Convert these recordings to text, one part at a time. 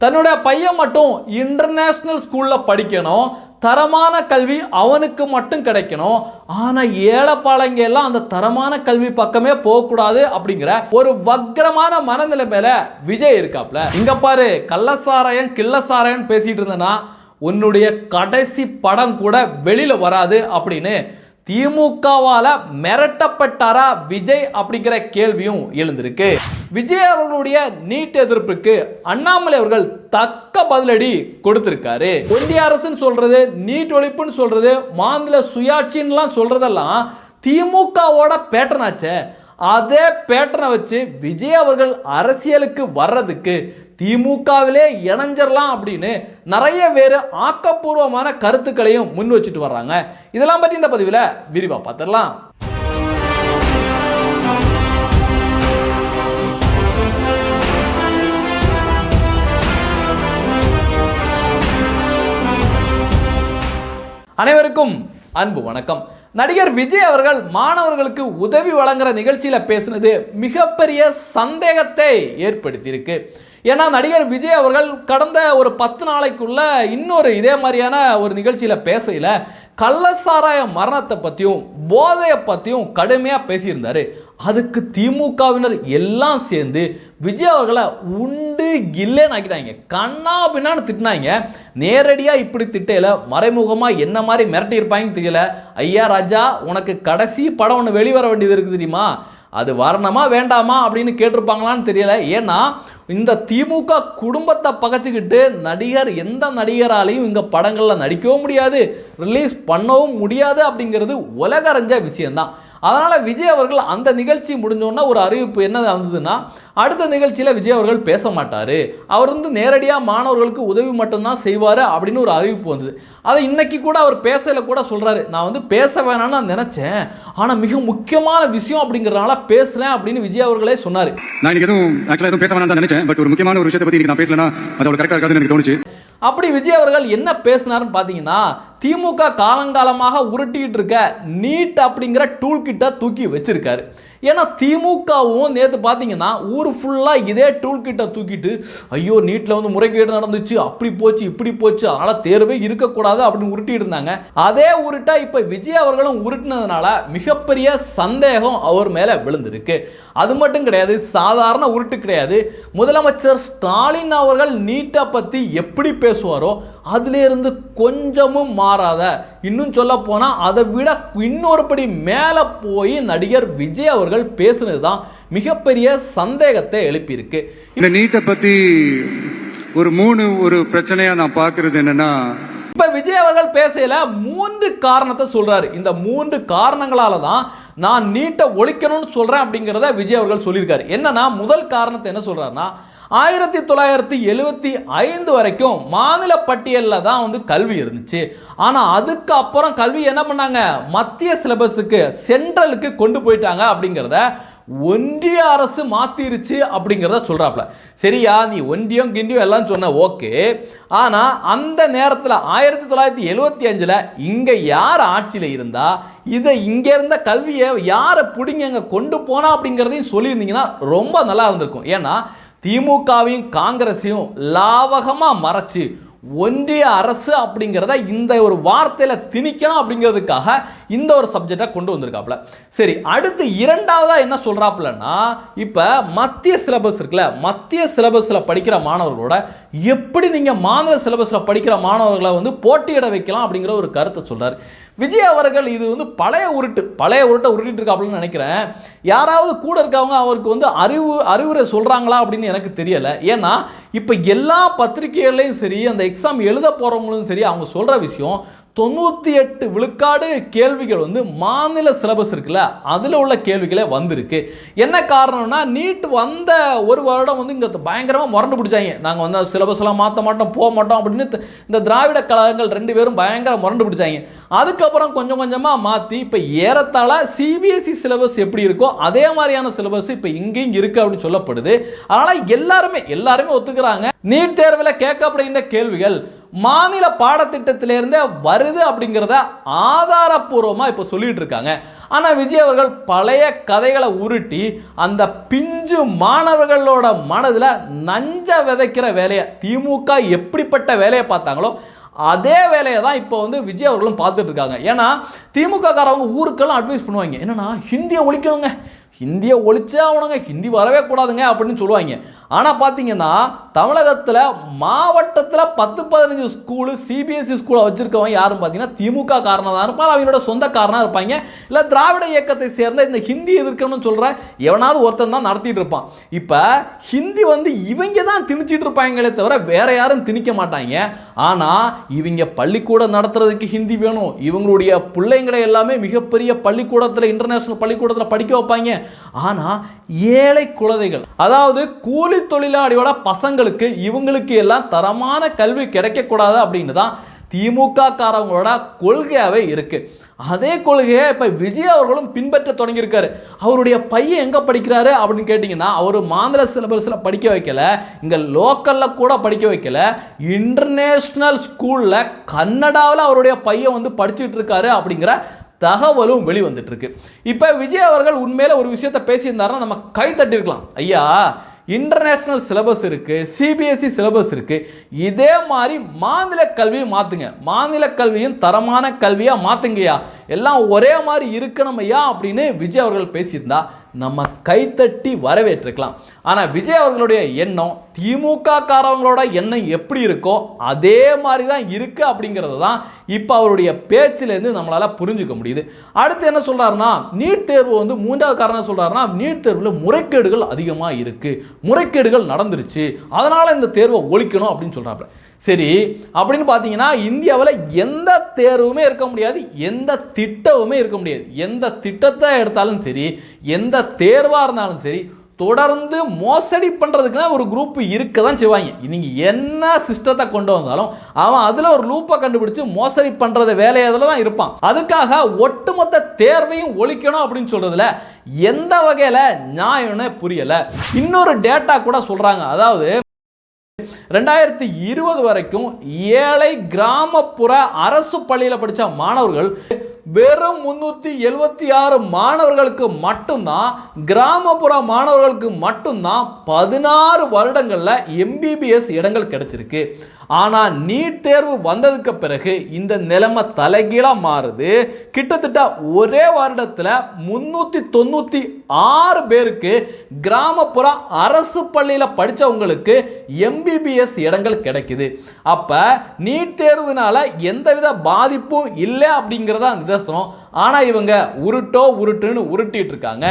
தன்னுடைய பையன் மட்டும் இன்டர்நேஷனல் ஸ்கூலில் படிக்கணும், தரமான கல்வி அவனுக்கு மட்டும் கிடைக்கணும், ஆனால் ஏழைப்பாளைங்க எல்லாம் அந்த தரமான கல்வி பக்கமே போகக்கூடாது அப்படிங்கிற ஒரு வக்ரமான மனநிலைமையில விஜய் இருக்காப்ல. இங்க பாரு, கள்ளசாராயம் கிள்ளசாராயம் பேசிட்டு இருந்தேன்னா உன்னுடைய கடைசி படம் கூட வெளியில வராது அப்படின்னு திமுகவால மிரட்டப்பட்டாரா விஜய் அப்படிங்கிற கேள்வியும் எழுந்திருக்கு. விஜய் அவர்களுடைய நீட் எதிர்ப்புக்கு அண்ணாமலை அவர்கள் தக்க பதிலடி கொடுத்திருக்காரு. ஒன்றிய அரசுன்னு சொல்றது, நீட் ஒழிப்புன்னு சொல்றது, மாநில சுயாட்சின்னுலாம் சொல்றதெல்லாம் திமுகவோட பேட்டர்ன் ஆச்சே. அதே பேட்டர்னை வச்சு விஜய் அவர்கள் அரசியலுக்கு வர்றதுக்கு திமுகவிலே இணைஞ்சிடலாம் அப்படின்னு நிறைய பேர் ஆக்கப்பூர்வமான கருத்துக்களையும் முன் வச்சுட்டு வர்றாங்க. இதெல்லாம் பற்றி இந்த பதிவில் விரிவாக பார்த்துடலாம். அனைவருக்கும் அன்பு வணக்கம். நடிகர் விஜய் அவர்கள் மாணவர்களுக்கு உதவி வழங்குற நிகழ்ச்சியில பேசினது மிகப்பெரிய சந்தேகத்தை ஏற்படுத்தியிருக்கு. ஏன்னா நடிகர் விஜய் அவர்கள் கடந்த ஒரு 10 நாளைக்குள்ள இன்னொரு இதே மாதிரியான ஒரு நிகழ்ச்சியில பேசையில கள்ளசாராய மரணத்தை பற்றியும் போதையை பற்றியும் கடுமையாக பேசியிருந்தாரு. அதுக்கு திமுகவினர் எல்லாம் சேர்ந்து விஜய் அவர்களை உண்டு இல்லைன்னு ஆக்கிட்டாங்க, கண்ணா பின்னான்னு திட்டினாங்க. நேரடியாக இப்படி திட்டையில மறைமுகமாக என்ன மாதிரி மிரட்டியிருப்பாங்கன்னு தெரியல. ஐயா ராஜா, உனக்கு கடைசி படம் ஒன்று வெளிவர வேண்டியது இருக்குது தெரியுமா, அது வரணுமா வேண்டாமா அப்படின்னு கேட்டிருப்பாங்களான்னு தெரியல. ஏன்னா இந்த திமுக குடும்பத்தை பகைச்சிக்கிட்டு நடிகர் எந்த நடிகராலையும் இங்கே படங்களில் நடிக்கவும் முடியாது, ரிலீஸ் பண்ணவும் முடியாது அப்படிங்கிறது உலகறிஞ்ச விஷயம்தான். அதனால் விஜய் அவர்கள் அந்த நிகழ்ச்சி முடிஞ்சோன்னா ஒரு அறிவிப்பு என்ன வந்ததுன்னா, அடுத்த நிகழ்ச்சியில் விஜய் அவர்கள் பேச மாட்டார், அவர் நேரடியாக மாணவர்களுக்கு உதவி மட்டும்தான் செய்வார் அப்படின்னு ஒரு அறிவிப்பு வந்தது. அதை இன்னைக்கு கூட அவர் பேசல கூட சொல்கிறாரு, நான் பேச வேணாம்னு நான் நினச்சேன், ஆனால் மிக முக்கியமான விஷயம் அப்படிங்கிறதுனால பேசுகிறேன் அப்படின்னு விஜய் அவர்களே சொன்னார். நான் எதுவும் பேச வேணாம் தான் நினைச்சேன், பட் ஒரு முக்கியமான ஒரு விஷயத்தை பற்றி நான் பேசலன்னா அது அவ்வளோ கரெக்டாக இருக்காதுன்னு எனக்கு தோணுச்சு. அப்படி விஜய் அவர்கள் என்ன பேசினாருன்னு பார்த்தீங்கன்னா, திமுக காலங்காலமாக உருட்டிக்கிட்டு இருக்க நீட் அப்படிங்கிற டூல் கிட்ட தூக்கி வச்சிருக்காரு. ஏன்னா திமுகவும் நேற்று பார்த்தீங்கன்னா ஊர் ஃபுல்லாக இதே டூல் கிட்ட தூக்கிட்டு, ஐயோ நீட்டில் முறைகேடு நடந்துச்சு, அப்படி போச்சு இப்படி போச்சு, அதனால் தேர்வே இருக்கக்கூடாது அப்படின்னு உருட்டிட்டு இருந்தாங்க. அதே உருட்டா இப்போ விஜய் அவர்களும் உருட்டினதுனால மிகப்பெரிய சந்தேகம் அவர் மேலே விழுந்திருக்கு. அது மட்டும் கிடையாது, சாதாரண உருட்டு கிடையாது. முதலமைச்சர் ஸ்டாலின் அவர்கள் நீட்டை பற்றி எப்படி பேசுவாரோ அதிலிருந்து கொஞ்சமும் மாறாத, இன்னும் சொல்ல போனால் அதை விட இன்னொரு படி மேலே போய் நடிகர் விஜய் அவர்கள் பேசுனதுதான் மிகப்பெரிய சந்தேகத்தை எழுப்பியிருக்கு. இந்த நீட்டை பற்றி ஒரு பிரச்சனையா நான் பார்க்கறது என்னன்னா, இப்ப விஜய் அவர்கள் பேசல 3 காரணத்தை சொல்றாரு. இந்த 3 காரணங்களால தான் நான் நீட்டை ஒழிக்கணும்னு சொல்றேன் அப்படிங்கிறத விஜய் அவர்கள் சொல்லியிருக்காரு. என்னன்னா, முதல் காரணத்தை என்ன சொல்றாருன்னா, 1975 வரைக்கும் மாநில பட்டியலில் தான் கல்வி இருந்துச்சு. ஆனால் அதுக்கப்புறம் கல்வி என்ன பண்ணாங்க, மத்திய சிலபஸுக்கு சென்ட்ரலுக்கு கொண்டு போயிட்டாங்க அப்படிங்கிறத ஒன்றிய அரசு மாத்திருச்சு அப்படிங்கிறத சொல்றாப்ல. சரியா, நீ ஒன்றியம் கிண்டியம் எல்லாம் சொன்ன ஓகே, ஆனால் அந்த நேரத்தில் 1975 இங்க யார் ஆட்சியில் இருந்தா இதை இங்க இருந்த கல்வியை யாரை பிடிங்க கொண்டு போனா அப்படிங்கிறதையும் சொல்லியிருந்தீங்கன்னா ரொம்ப நல்லா இருந்திருக்கும். ஏன்னா திமுகவையும் காங்கிரஸையும் லாவகமாக மறைச்சு ஒன்றிய அரசு அப்படிங்கிறத இந்த ஒரு வார்த்தையில் திணிக்கணும் அப்படிங்கிறதுக்காக இந்த ஒரு சப்ஜெக்டை கொண்டு வந்திருக்காப்புல. சரி, அடுத்து இரண்டாவதா என்ன சொல்றாப்புலன்னா, இப்போ மத்திய சிலபஸ் இருக்குல்ல, மத்திய சிலபஸில் படிக்கிற மாணவர்களோட எப்படி நீங்கள் மாநில சிலபஸில் படிக்கிற மாணவர்களை போட்டியிட வைக்கலாம் அப்படிங்கிற ஒரு கருத்தை சொல்றாரு விஜய் அவர்கள். இது பழைய உருட்டை உருட்டிட்டு இருக்காப்புலன்னு நினைக்கிறேன். யாராவது கூட இருக்கவங்க அவருக்கு அறிவுரை சொல்றாங்களா அப்படின்னு எனக்கு தெரியல. ஏன்னா இப்போ எல்லா பத்திரிகைகள்லையும் சரி, அந்த எக்ஸாம் எழுத போறவங்களும் சரி, அவங்க சொல்ற விஷயம் 98 விழுக்காடு கேள்விகள் மாநில சிலபஸ் இருக்குல்ல, அதில் உள்ள கேள்விகளே வந்திருக்கு. என்ன காரணம்னா, நீட் வந்த ஒரு வருடம் இங்கே பயங்கரமாக முரண்டு பிடிச்சாங்க. நாங்கள் சிலபஸ்லாம் மாற்ற மாட்டோம், போக மாட்டோம் அப்படின்னு இந்த திராவிட கழகங்கள் 2 பேரும் பயங்கர முரண்டு பிடிச்சாங்க. அதுக்கப்புறம் கொஞ்சம் கொஞ்சமாக மாற்றி இப்போ ஏறத்தாழ சிபிஎஸ்இ சிலபஸ் எப்படி இருக்கோ அதே மாதிரியான சிலபஸ் இப்போ இங்கேயும் இருக்கு அப்படின்னு சொல்லப்படுது. அதனால் எல்லாருமே ஒத்துக்கிறாங்க, நீட் தேர்வில் கேட்கப்படுகின்ற கேள்விகள் மாநில பாடத்திட்டத்திலிருந்தே வருது அப்படிங்கிறத ஆதாரப்பூர்வமாக இப்போ சொல்லிட்டு இருக்காங்க. ஆனால் விஜய் அவர்கள் பழைய கதைகளை உருட்டி அந்த பிஞ்சு மாணவர்களோட மனதில் நஞ்ச விதைக்கிற வேலையை, திமுக எப்படிப்பட்ட வேலையை பார்த்தாங்களோ அதே வேலையை தான் இப்போ வந்து விஜய் அவர்களும் பார்த்துட்டு இருக்காங்க. ஏன்னா திமுக காரவங்க ஊருக்கெல்லாம் அட்வைஸ் பண்ணுவாங்க, என்னன்னா ஹிந்தியை ஒழிக்கணுங்க, ஹிந்தியை ஒழிச்சே ஆகணுங்க, ஹிந்தி வரவே கூடாதுங்க அப்படின்னு சொல்லுவாங்க. ஆனால் பார்த்தீங்கன்னா தமிழகத்தில் மாவட்டத்தில் 10-15 ஸ்கூலு சிபிஎஸ்சி ஸ்கூலை வச்சுருக்கவங்க யாரும் பார்த்தீங்கன்னா திமுக காரணம் தான் இருப்பாங்க, அவங்களோட சொந்த காரணம் இருப்பாங்க. இல்லை திராவிட இயக்கத்தை சேர்ந்த இந்த ஹிந்தி எதிர்க்கணும்னு சொல்கிற எவனாவது ஒருத்தன் தான் நடத்திட்டு இருப்பான். இப்போ ஹிந்தி வந்து இவங்க தான் திணிச்சிட்டு இருப்பாங்களே தவிர வேற யாரும் திணிக்க மாட்டாங்க. ஆனால் இவங்க பள்ளிக்கூடம் நடத்துறதுக்கு ஹிந்தி வேணும், இவங்களுடைய பிள்ளைங்களை எல்லாமே மிகப்பெரிய பள்ளிக்கூடத்தில் இன்டர்நேஷனல் பள்ளிக்கூடத்தில் படிக்க வைப்பாங்க. ஆனால் ஏழை குழந்தைகள், அதாவது கூலி தொழிலாளியோட பசங்களுக்கு இவங்களுக்கு எல்லாம் தரமான கல்வி கிடைக்கக்கூடாது அப்படின்னு தான் திமுக காரவங்களோட கொள்கையாகவே இருக்கு. அதே கொள்கையை இப்போ விஜய் அவர்களும் பின்பற்ற தொடங்கியிருக்காரு. அவருடைய பையன் எங்கே படிக்கிறாரு அப்படின்னு கேட்டிங்கன்னா, அவர் மாநில சிலபஸில் படிக்க வைக்கல, இங்கே லோக்கலில் கூட படிக்க வைக்கல, இன்டர்நேஷ்னல் ஸ்கூலில் கன்னடாவில் அவருடைய பையன் வந்து படிச்சுட்டு இருக்காரு அப்படிங்கிற தகவலும் வெளிவந்துட்டு இருக்கு. இப்போ விஜய் அவர்கள் உண்மையில ஒரு விஷயத்தை பேசியிருந்தாருன்னா நம்ம கை தட்டிருக்கலாம், ஐயா இன்டர்நேஷனல் சிலபஸ் இருக்கு, சிபிஎஸ்சி சிலபஸ் இருக்கு, இதே மாதிரி மாநில கல்வியை மாத்துங்க, மாநில கல்வியும் தரமான கல்வியா மாத்துங்கய்யா, எல்லாம் ஒரே மாதிரி இருக்கணும் ஐயா அப்படின்னு விஜய் அவர்கள் பேசியிருந்தா நம்ம கைத்தட்டி வரவேற்றிருக்கலாம். ஆனால் விஜய் அவர்களுடைய எண்ணம் திமுக காரவங்களோட எண்ணம் எப்படி இருக்கோ அதே மாதிரி தான் இருக்கு அப்படிங்கிறது தான் இப்போ அவருடைய பேச்சிலேருந்து நம்மளால புரிஞ்சுக்க முடியுது. அடுத்து என்ன சொல்றாருன்னா, நீட் தேர்வு வந்து 3வது காரணம் சொல்றாருன்னா, நீட் தேர்வில் முறைகேடுகள் அதிகமாக இருக்கு, முறைகேடுகள் நடந்துருச்சு, அதனால இந்த தேர்வை ஒழிக்கணும் அப்படின்னு சொல்றாரு. சரி, அப்படின்னு பார்த்தீங்கன்னா இந்தியாவில் எந்த தேர்வுமே இருக்க முடியாது, எந்த திட்டமுமே இருக்க முடியாது. எந்த திட்டத்தை எடுத்தாலும் சரி, எந்த தேர்வாக இருந்தாலும் சரி, தொடர்ந்து மோசடி பண்ணுறதுக்குன்னா ஒரு குரூப் இருக்க தான் செய்வாங்க. நீங்கள் என்ன சிஸ்டத்தை கொண்டு வந்தாலும் அவன் அதில் ஒரு லூப்பை கண்டுபிடிச்சு மோசடி பண்ணுறது வேலையதில் தான் இருப்பான். அதுக்காக ஒட்டுமொத்த தேர்வையும் ஒழிக்கணும் அப்படின்னு சொல்கிறதுல எந்த வகையில் நியாயம்னு புரியலை. இன்னொரு டேட்டா கூட சொல்கிறாங்க, அதாவது 2020 வரைக்கும் ஏழை கிராமப்புற அரசு பள்ளியில் படித்த மாணவர்கள் வெறும் 376 மாணவர்களுக்கு மட்டும்தான், கிராமப்புற மாணவர்களுக்கு மட்டும்தான் 16 வருடங்களில் MBBS இடங்கள் கிடைச்சிருக்கு. ஆனால் நீட் தேர்வு வந்ததுக்கு பிறகு இந்த நிலைமை தலைகீழாக மாறுது. கிட்டத்தட்ட ஒரே வருடத்தில் 396 பேருக்கு கிராமப்புற அரசு பள்ளியில் படித்தவங்களுக்கு MBBS இடங்கள் கிடைக்குது. அப்போ நீட் தேர்வுனால எந்தவித பாதிப்பும் இல்லை அப்படிங்கிறதா நிதர்சனம். ஆனால் இவங்க உருட்டுன்னு உருட்டிட்டு இருக்காங்க.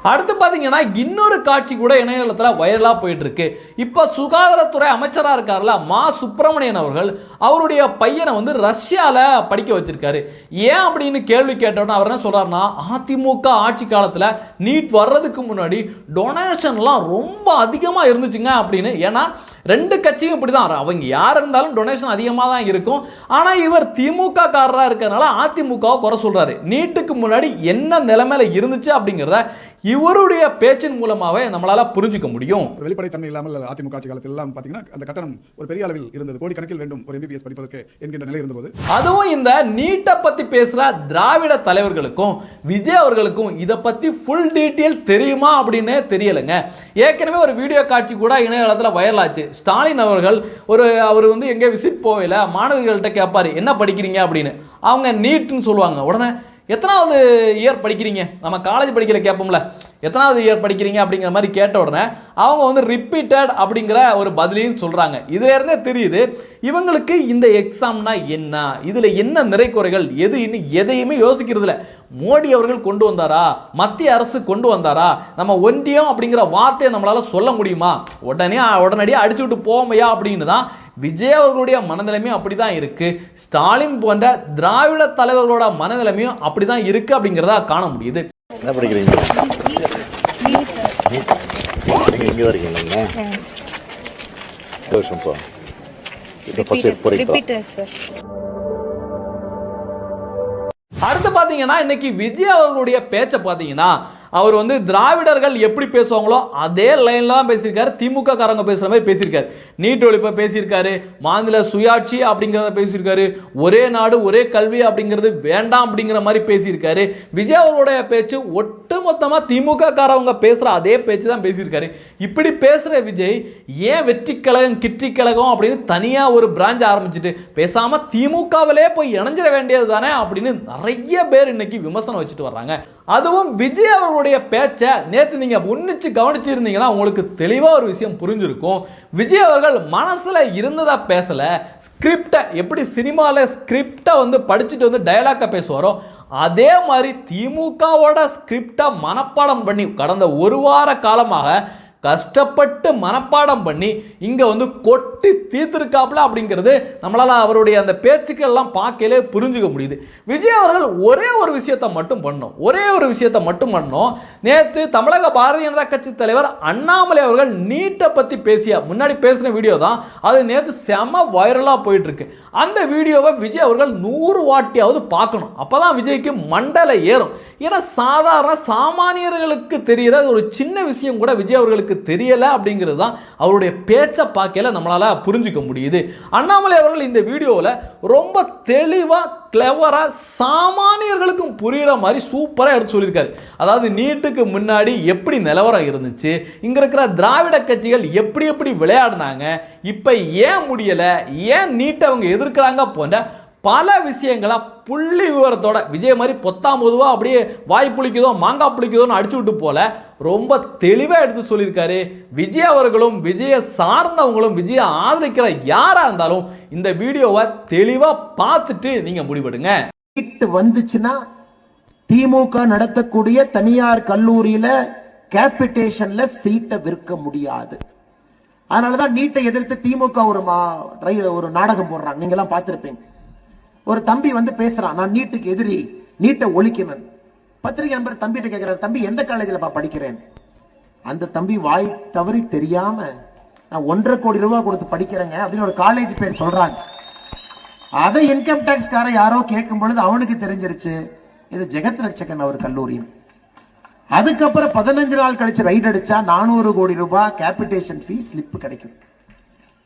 அடுத்து பார்த்தீங்கன்னா இன்னொரு காட்சி கூட இணையதளத்தில் வைரலாக போயிட்டு இருக்கு. இப்போ சுகாதாரத்துறை அமைச்சராக இருக்கார்ல மா சுப்பிரமணியன் அவர்கள் அவருடைய பையனை வந்து ரஷ்யாவில் படிக்க வச்சிருக்காரு. ஏன் அப்படின்னு கேள்வி கேட்டோன்னா அவர் என்ன சொல்றாருன்னா, அதிமுக ஆட்சி காலத்தில் நீட் வர்றதுக்கு முன்னாடி டொனேஷன்லாம் ரொம்ப அதிகமாக இருந்துச்சுங்க அப்படின்னு. ஏன்னா ரெண்டு கட்சியும் இப்படி தான், அவங்க யார் இருந்தாலும் டொனேஷன் அதிகமாக தான் இருக்கும். ஆனால் இவர் திமுக காரராக இருக்கிறதுனால அதிமுகவை குறை சொல்றாரு. நீட்டுக்கு முன்னாடி என்ன நிலைமையில இருந்துச்சு அப்படிங்கிறத இவருடைய பேச்சின் மூலமாவே நம்மளால புரிஞ்சுக்க முடியும். வெளிப்படைத்தன்மை இல்லாமல் அதிமுக ஆட்சி காலத்தில் எல்லாம் பாத்தீங்கன்னா அந்த கட்டணம் ஒரு பெரிய அளவில் இருந்தது, கோடிக்கணக்கில் வேண்டும் ஒரு MBBS படிப்பதற்கு என்கின்ற நிலை இருந்தபோது, அதுவும் இந்த நீட்டை பத்தி பேசுற திராவிட தலைவர்களுக்கும் விஜய் அவர்களுக்கும் இதை பத்தி ஃபுல் டீட்டெயில் தெரியுமா அப்படின்னு தெரியலைங்க. ஏற்கனவே ஒரு வீடியோ காட்சி கூட இணையதளத்தில் வைரல் ஆச்சு. ஸ்டாலின் அவர்கள் அவர் வந்து எங்கே விசிட் போகல, மாணவர்கள்ட்ட கேட்பாரு என்ன படிக்கிறீங்க அப்படின்னு. அவங்க நீட்னு சொல்லுவாங்க. உடனே எத்தனாவது இயர் படிக்கிறீங்க, நம்ம காலேஜ் படிக்கல கேட்போம்ல, எத்தனாவது இயர் படிக்கிறீங்க அப்படிங்கிற மாதிரி கேட்ட உடனே அவங்க வந்து ரிப்பீட்டட் அப்படிங்கிற ஒரு பதிலையும் சொல்கிறாங்க. இதுல இருந்தே தெரியுது இவங்களுக்கு இந்த எக்ஸாம்னா என்ன, இதில் என்ன நிறைக்குறைகள் எது இன்னும் எதையுமே யோசிக்கிறதுல. மோடி அவர்கள் கொண்டு வந்தாரா, மத்திய அரசு கொண்டு வந்தாரா, நம்ம ஒன்றியம் அப்படிங்கிற வார்த்தையை நம்மளால சொல்ல முடியுமா, உடனடியாக அடிச்சு விட்டு போமையா அப்படின்னு தான் விஜய் அவர்களுடைய மனநிலைமையும் அப்படிதான் இருக்கு. ஸ்டாலின் போன்ற திராவிட தலைவர்களோட மனநிலைமையும் அப்படிதான் இருக்கு அப்படிங்கிறதா காண முடியுது. என்ன படிக்கிறீங்க? இங்க வரீங்களா? வருஷம் போ. அடுத்து பாத்தீங்கன்னா இன்னைக்கு விஜய் அவர்களுடைய பேச்சை பாத்தீங்கன்னா அவர் வந்து திராவிடர்கள் எப்படி பேசுவாங்களோ அதே லைன்ல தான் பேசியிருக்காரு. திமுக காரங்க பேசுற மாதிரி பேசியிருக்காரு. நீட் ஒழிப்பை பேசியிருக்காரு, மாநில சுயாட்சி அப்படிங்கிறத பேசியிருக்காரு, ஒரே நாடு ஒரே கல்வி அப்படிங்கிறது வேண்டாம் அப்படிங்கிற மாதிரி பேசியிருக்காரு. விஜய் அவருடைய பேச்சு ஒட்டுமொத்தமா திமுக காரவங்க பேசுற அதே பேச்சு தான் பேசியிருக்காரு. இப்படி பேசுற விஜய் ஏன் வெற்றி கழகம் கிற்றி கழகம் அப்படின்னு தனியா ஒரு பிரான்ச் ஆரம்பிச்சுட்டு பேசாம திமுகவிலே போய் இணைஞ்சிட வேண்டியது தானே அப்படின்னு நிறைய பேர் இன்னைக்கு விமர்சனம் வச்சுட்டு வர்றாங்க. அதுவும் விஜய் அவர்களுடைய பேச்சை நேற்று நீங்க உன்னிச்சு கவனிச்சு இருந்தீங்கன்னா உங்களுக்கு தெளிவா ஒரு விஷயம் புரிஞ்சிருக்கும். விஜய் அவர்கள் மனசுல இருந்ததா பேசல, ஸ்கிரிப்டை எப்படி சினிமாவில் ஸ்கிரிப்டை வந்து படிச்சுட்டு வந்து டயலாக்கை பேசுவாரோ அதே மாதிரி திமுகவோட ஸ்கிரிப்டை மனப்பாடம் பண்ணி கடந்த ஒரு வார காலமாக கஷ்டப்பட்டு மனப்பாடம் பண்ணி இங்க வந்து கொட்டி தீர்த்திருக்காப்ல அப்படிங்கிறது நம்மளால அவருடைய அந்த பேச்சுக்கள் எல்லாம் பார்க்கலே புரிஞ்சுக்க முடியுது. விஜய் அவர்கள் ஒரே ஒரு விஷயத்தை மட்டும் பண்ணோம். நேற்று தமிழக பாரதிய ஜனதா கட்சி தலைவர் அண்ணாமலை அவர்கள் நீட்டை பத்தி முன்னாடி பேசின வீடியோ தான் அது நேற்று செம வைரலா போயிட்டு இருக்கு. அந்த வீடியோவை விஜய் அவர்கள் 100 வாட்டியாவது பார்க்கணும். அப்பதான் விஜய்க்கு மண்டல ஏறும். ஏன்னா சாதாரண சாமானியர்களுக்கு தெரிகிற ஒரு சின்ன விஷயம் கூட விஜய் அவர்களுக்கு தெரியல அப்படிங்கிறது தான் அவருடைய பேச்சை பார்க்கல நம்மளால புரிஞ்சுக்க முடியுது. அண்ணாமலை அவர்கள் இந்த வீடியோவில் ரொம்ப தெளிவா கிளவரா சாமானியர்களுக்கும் புரியுற மாதிரி சூப்பரா எடுத்து சொல்லியிருக்காரு. அதாவது நீட்டுக்கு முன்னாடி எப்படி நிலவரம் இருந்துச்சு, இங்க இருக்கிற திராவிட கட்சிகள் எப்படி எப்படி விளையாடினாங்க, இப்ப ஏன் முடியல, ஏன் நீட்டை அவங்க எதிர்க்கிறாங்க போன்ற பல விஷயங்களா புள்ளி விவரத்தோட விஜய் மாதிரி பொத்தாம் பொதுவா அப்படியே வாய் புளிக்குதோ மாங்காய் புளிக்குதோன்னு அடிச்சு விட்டு போல ரொம்ப தெளிவா எடுத்து சொல்லியிருக்காரு. விஜய் அவர்களும் விஜய சார்ந்தவங்களும் விஜய ஆதரிக்கிற யாரா இருந்தாலும் இந்த வீடியோவை தெளிவா பார்த்துட்டு நீங்க முடிவெடுங்க. வந்துச்சுன்னா திமுக நடத்தக்கூடிய தனியார் கல்லூரியில கேபிடேஷன்ல சீட்டை விற்க முடியாது. அதனாலதான் நீட்டை எதிர்த்து திமுக ஒரு நாடகம் போடுறாங்க. நீங்க எல்லாம் பார்த்திருப்பீங்க. ஒரு தம்பி வந்து பேசுறான், நான் நீட்டுக்கு எதிரி, நீட்டை ஒழிக்கணும். பத்திரிகை நம்பர் தம்பிட்டு கேட்கிறார், தம்பி எந்த காலேஜில் படிக்கிறேன்? அந்த தம்பி வாய் தவறி தெரியாம நான் 1.5 கோடி ரூபாய் கொடுத்து படிக்கிறேங்க அப்படின்னு ஒரு காலேஜ் பேர் சொல்றாங்க. அதை இன்கம் டாக்ஸ் கார யாரோ கேட்கும் பொழுது அவனுக்கு தெரிஞ்சிருச்சு இது ஜெகத் ரட்சகன் அவர் கல்லூரி. அதுக்கப்புறம் 15 நாள் கழிச்சு ரைட் அடிச்சா 400 கோடி ரூபாய் கேபிடேஷன் ஃபீஸ் ஸ்லிப் கிடைக்கும்.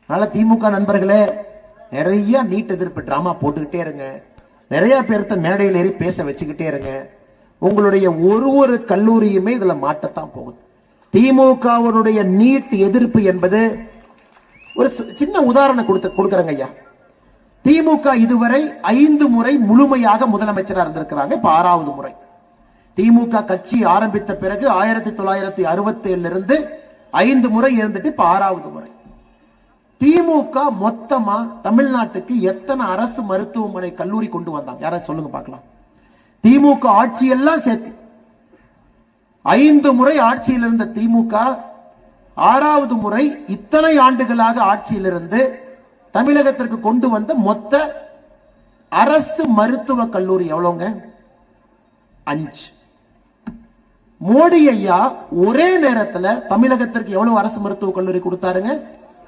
அதனால திமுக நண்பர்களே, நிறைய நீட் எதிர்ப்பு டிராமா போட்டுக்கிட்டே இருங்க. நிறைய பேர்த்த மேடையில் ஏறி பேச வச்சுக்கிட்டே இருங்க. உங்களுடைய ஒரு கல்லூரியுமே இதுல மாட்டத்தான் போகுது. திமுகவுடைய நீட் எதிர்ப்பு என்பது ஒரு சின்ன உதாரணம் கொடுக்கறங்க ஐயா. திமுக இதுவரை 5 முறை முழுமையாக முதலமைச்சராக இருந்திருக்கிறாங்க. இப்ப 6வது முறை. திமுக கட்சி ஆரம்பித்த பிறகு 1967 இருந்து 5 முறை இருந்துட்டு இப்ப 6வது முறை. திமுக மொத்தமா தமிழ்நாட்டுக்கு எத்தனை அரசு மருத்துவமனை கல்லூரி கொண்டு வந்தாங்க? யாராவது சொல்லுங்க பார்க்கலாம். திமுக ஆட்சி எல்லாம் சேர்த்து 5 முறை ஆட்சியில் இருந்த திமுக 6வது முறை இத்தனை ஆண்டுகளாக ஆட்சியில் இருந்து தமிழகத்திற்கு கொண்டு வந்த மொத்த அரசு மருத்துவ கல்லூரி எவ்வளவுங்க? 5. மோடி ஐயா ஒரே நேரத்தில் தமிழகத்திற்கு எவ்வளவு அரசு மருத்துவ கல்லூரி கொடுத்தாருங்க?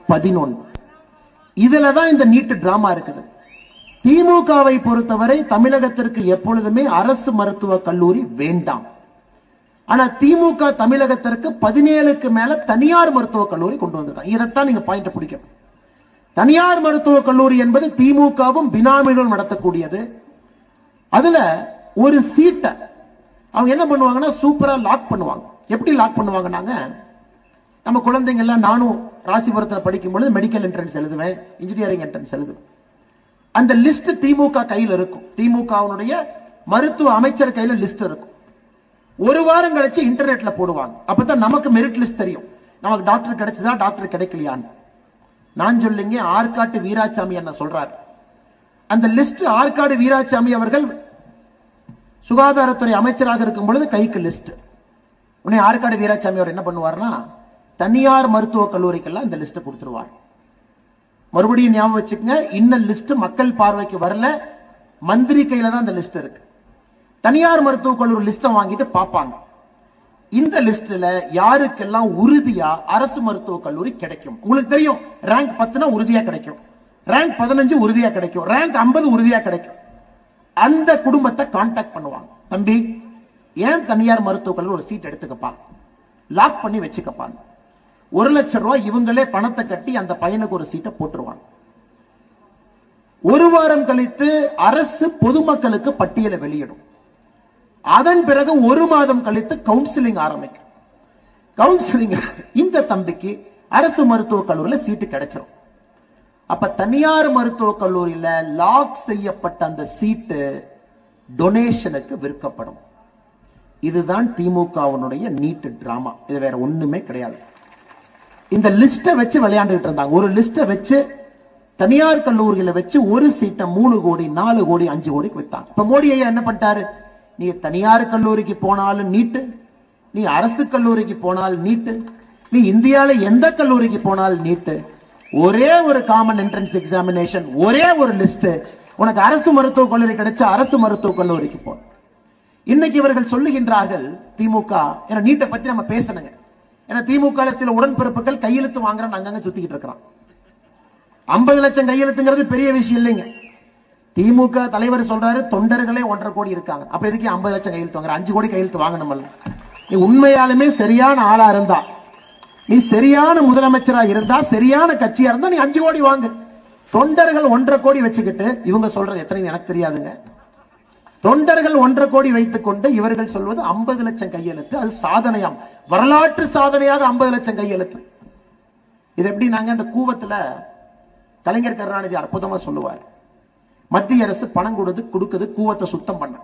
11. இதுலதான் இந்த நீட் டிராமா இருக்குது. திமுகவை பொறுத்தவரை தமிழகத்திற்கு எப்பொழுதுமே அரசு மருத்துவ கல்லூரி வேண்டாம். ஆனா திமுக தமிழகத்திற்கு 17க்கு மேல தனியார் மருத்துவ கல்லூரி கொண்டு வந்திருக்காங்க. இதைத்தான் நீங்க பாயிண்ட் பிடிக்கணும். தனியார் மருத்துவ கல்லூரி என்பது திமுகவும் பினாமிகளும் நடத்தக்கூடியது. அதுல ஒரு சீட்டை அவங்க என்ன பண்ணுவாங்கன்னா சூப்பரா லாக் பண்ணுவாங்க. எப்படி லாக் பண்ணுவாங்கன்னாங்க, நம்ம குழந்தைங்க எல்லாம் நானும் ராசிபுரத்தில் படிக்கும் பொழுது மெடிக்கல் என்ட்ரன்ஸ் எழுதுவேன், இன்ஜினியரிங் என்ட்ரன்ஸ் எழுதுவேன். அந்த லிஸ்ட் திமுக கையில் இருக்கும். திமுகவுடைய மருத்துவ அமைச்சர் கையில லிஸ்ட் இருக்கும். ஒரு வாரம் கழிச்சு இன்டர்நெட்ல போடுவாங்க. அப்பதான் நமக்கு மெரிட் லிஸ்ட் தெரியும். நமக்கு டாக்டர் கிடைச்சதா டாக்டர் கிடைக்கலையான்னு. நான் சொல்லிங்க ஆற்காட்டு வீராசாமி என்ன சொல்றாரு. அந்த லிஸ்ட் ஆற்காடு வீராசாமி அவர்கள் சுகாதாரத்துறை அமைச்சராக இருக்கும் பொழுது கைக்கு லிஸ்ட். உடனே ஆற்காடு வீராசாமி அவர் என்ன பண்ணுவார்னா தனியார் மருத்துவக் கல்லூரிக்கெல்லாம் இந்த லிஸ்ட் கொடுத்துருவார். மறுபடியும் ஞாபகம் வச்சுக்கங்க, இன்னும் லிஸ்ட் மக்கள் பார்வைக்கு வரல, மந்திரி கையில தான் இந்த லிஸ்ட் இருக்கு. தனியார் மருத்துவக் கல்லூரி லிஸ்ட வாங்கிட்டு பார்ப்பாங்க. இந்த லிஸ்ட்ல யாருக்கெல்லாம் உறுதியா அரசு மருத்துவக் கல்லூரி கிடைக்கும். உங்களுக்கு தெரியும், ரேங்க் 10 உறுதியா கிடைக்கும், ரேங்க் 15 உறுதியா கிடைக்கும், ரேங்க் 50 உறுதியா கிடைக்கும். அந்த குடும்பத்தை கான்டாக்ட் பண்ணுவாங்க. தம்பி ஏன் தனியார் மருத்துவக் கல்லூரி ஒரு சீட் எடுத்துக்கப்பா, லாக் பண்ணி வச்சுக்கப்பான். 1 லட்சம் ரூபாய் இவங்களே பணத்தை கட்டி அந்த பையனுக்கு ஒரு சீட்டை போட்டுருவாங்க. 1 வாரம் கழித்து அரசு பொதுமக்களுக்கு பட்டியலை வெளியிடும். அதன் பிறகு 1 மாதம் கழித்து கவுன்சிலிங் ஆரம்பிக்கும். கவுன்சிலிங் இந்த தம்பிக்கு அரசு மருத்துவக் கல்லூரியில சீட்டு கிடைச்சிடும். அப்ப தனியார் மருத்துவக் கல்லூரியில லாக் செய்யப்பட்ட அந்த சீட்டு டொனேஷனுக்கு விற்கப்படும். இதுதான் திமுகவினுடைய நீட் டிராமா. இது வேற ஒண்ணுமே கிடையாது. இந்த லிஸ்ட வச்சு விளையாண்டுட்டு இருந்தாங்க. ஒரு லிஸ்ட வச்சு தனியார் கல்லூரியில வச்சு ஒரு சீட்டை 3 கோடி 4 கோடி 5 கோடிக்கு வித்தாங்க. இப்ப மோடி ஐயா என்ன பண்ணிட்டாரு, நீ தனியார் கல்லூரிக்கு போனாலும் நீட்டு, நீ அரசு கல்லூரிக்கு போனாலும் நீட்டு, நீ இந்தியால எந்த கல்லூரிக்கு போனாலும் நீட்டு, ஒரே ஒரு காமன் என்ட்ரன்ஸ் எக்ஸாமினேஷன், ஒரே ஒரு லிஸ்ட், உனக்கு அரசு மருத்துவக் கல்லூரி கிடைச்சா அரசு மருத்துவக் கல்லூரிக்கு போ. இன்னைக்கு இவர்கள் சொல்லுகின்றார்கள் திமுக, ஏன்னா நீட்டை பத்தி நம்ம பேசணுங்க, ஏன்னா திமுக சில உடன்பிறப்புகள் கையெழுத்து வாங்குறான்னு அங்கங்க சுத்திக்கிட்டு இருக்கிறான். 50 லட்சம் கையெழுத்துங்கிறது பெரிய விஷயம் இல்லைங்க. திமுக தலைவர் சொல்றாரு தொண்டர்களே 1.5 கோடி இருக்காங்க. அப்ப எதுக்கு 50 லட்சம் கையெழுத்து வாங்குற? 5 கோடி கையெழுத்து வாங்கணும். நீ உண்மையாலுமே சரியான ஆளா இருந்தா, நீ சரியான முதலமைச்சரா இருந்தா, சரியான கட்சியா இருந்தா நீ 5 கோடி வாங்கு. தொண்டர்கள் 1.5 கோடி வச்சுக்கிட்டு இவங்க சொல்றது எத்தனை எனக்கு தெரியாதுங்க. தொண்டர்கள் 1.5 கோடி வைத்துக் கொண்டு இவர்கள் சொல்வது 50 லட்சம் கையெழுத்து, அது சாதனையாம், வரலாற்று சாதனையாக 50 லட்சம் கையெழுத்து. இது எப்படி? நாங்க இந்த கூவத்துல கலைஞர் கருணாநிதி அற்புதமா சொல்லுவார், மத்திய அரசு பணம் கொடுக்குது கூவத்தை சுத்தம் பண்ண,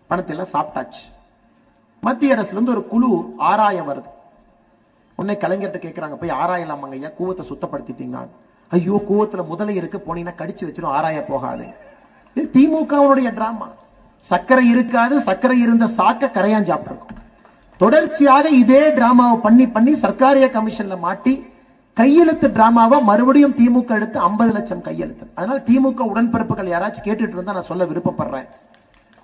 பணத்தை எல்லாம் சாப்பிட்டாச்சு. மத்திய அரசுல இருந்து ஒரு குழு ஆராய வருது. உன்னை கலைஞர்கிட்ட கேட்கிறாங்க, போய் ஆராயலாமாங்க ஐயா, கூவத்தை சுத்தப்படுத்திட்டீங்கன்னா? ஐயோ கூவத்துல முதலை இருக்கு, போனீங்கன்னா கடிச்சு வச்சிடும், ஆராய போகாது. இது திமுகவுடைய டிராமா. சர்க்கரை இருக்காது, சர்க்கரை இருந்த சாக்க கரையான் சாப்பிட்டு. தொடர்ச்சியாக இதே டிராமாவை பண்ணி பண்ணி சர்க்காரிய கமிஷன்ல மாட்டி கையெழுத்து டிராமாவை மறுபடியும் திமுக எடுத்து 50 லட்சம் கையெழுத்து. அதனால திமுக உடன்பிறப்புகள் யாராச்சும் கேட்டுட்டு இருந்தா நான் சொல்ல விருப்பப்படுறேன்,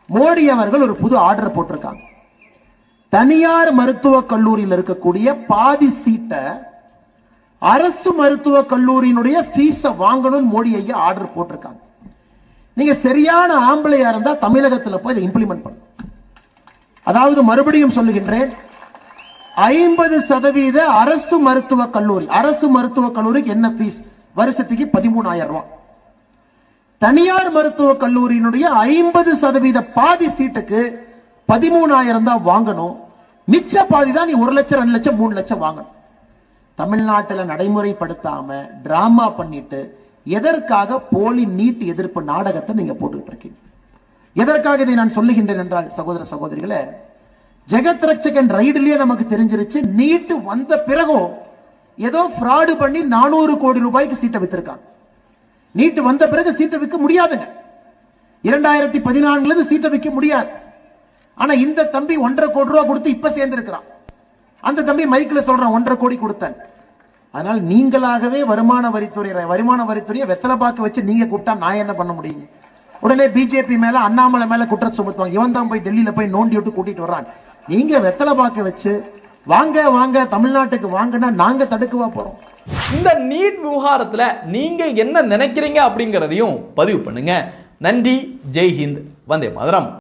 மோடி அவர்கள் ஒரு புது ஆர்டர் போட்டிருக்காங்க. தனியார் மருத்துவக் கல்லூரியில் இருக்கக்கூடிய பாதி சீட்டை அரசு மருத்துவக் கல்லூரியினுடைய ஃபீஸ வாங்கணும் மோடி ஐயா ஆர்டர் போட்டிருக்காங்க. நீங்க சரியான ஆம்பளையா இருந்தா தமிழகத்தில் போய் இதை இம்ப்ளிமெண்ட் பண்ணுங்க. அதாவது மறுபடியும் சொல்லுகின்றேன், 50% அரசு மருத்துவக் கல்லூரி, அரசு மருத்துவக் கல்லூரிக்கு என்ன ஃபீஸ்? வருஷத்துக்கு 13,000 ரூபாய். தனியார் மருத்துவக் கல்லூரியினுடைய 50% பாதி சீட்டுக்கு 13,000 தான் வாங்கணும். மிச்ச பாதி தான் நீ 1 லட்சம் 2 லட்சம் 3 லட்சம் வாங்கணும். தமிழ்நாட்டில் நடைமுறைப்படுத்தாம டிராமா பண்ணிட்டு எதற்காக போலி நீட் எதிர்ப்பு நாடகத்தை நீங்க போட்டுட்டு இருக்கீங்க? எதற்காக இதை நான் சொல்லுகின்றேன் என்றால், சகோதர சகோதரிகளே, ஜெகத் ரட்சகன் ரைடுலயே நமக்கு தெரிஞ்சிருச்சு, நீட் வந்த பிறகும் ஏதோ ஃப்ராடு பண்ணி 400 கோடி ரூபாய்க்கு சீட்டை வித்திருக்காங்க. நீட் வந்த பிறகு சீட்டை விற்க முடியாதுங்க. 2014 சீட்டை விற்க முடியாது. ஆனா இந்த தம்பி 1.5 கோடி ரூபாய் கொடுத்து இப்ப சேர்ந்திருக்கிறான். அந்த தம்பி மைக்ல சொல்றான் 1.5 கோடி கொடுத்தேன். அதனால் நீங்களாகவே வருமான வரித்துறையை வெத்தலை பாக்கு வச்சு நீங்க கூப்பிட்டா நான் என்ன பண்ண முடியும்? உடனே பிஜேபி மேல அண்ணாமலை மேல குற்றம் சுமத்துவாங்க, இவன் தான் போய் டெல்லியில போய் நோண்டி விட்டு கூட்டிட்டு வர்றான். நீங்க வெத்தலை பாக்கு வச்சு வாங்க வாங்க தமிழ்நாட்டுக்கு வாங்கன்னா நாங்க தடுக்கவா போறோம்? இந்த நீட் விவகாரத்துல நீங்க என்ன நினைக்கிறீங்க அப்படிங்கறதையும் பதிவு பண்ணுங்க. நன்றி. ஜெய் ஹிந்த். வந்தே மாதரம்.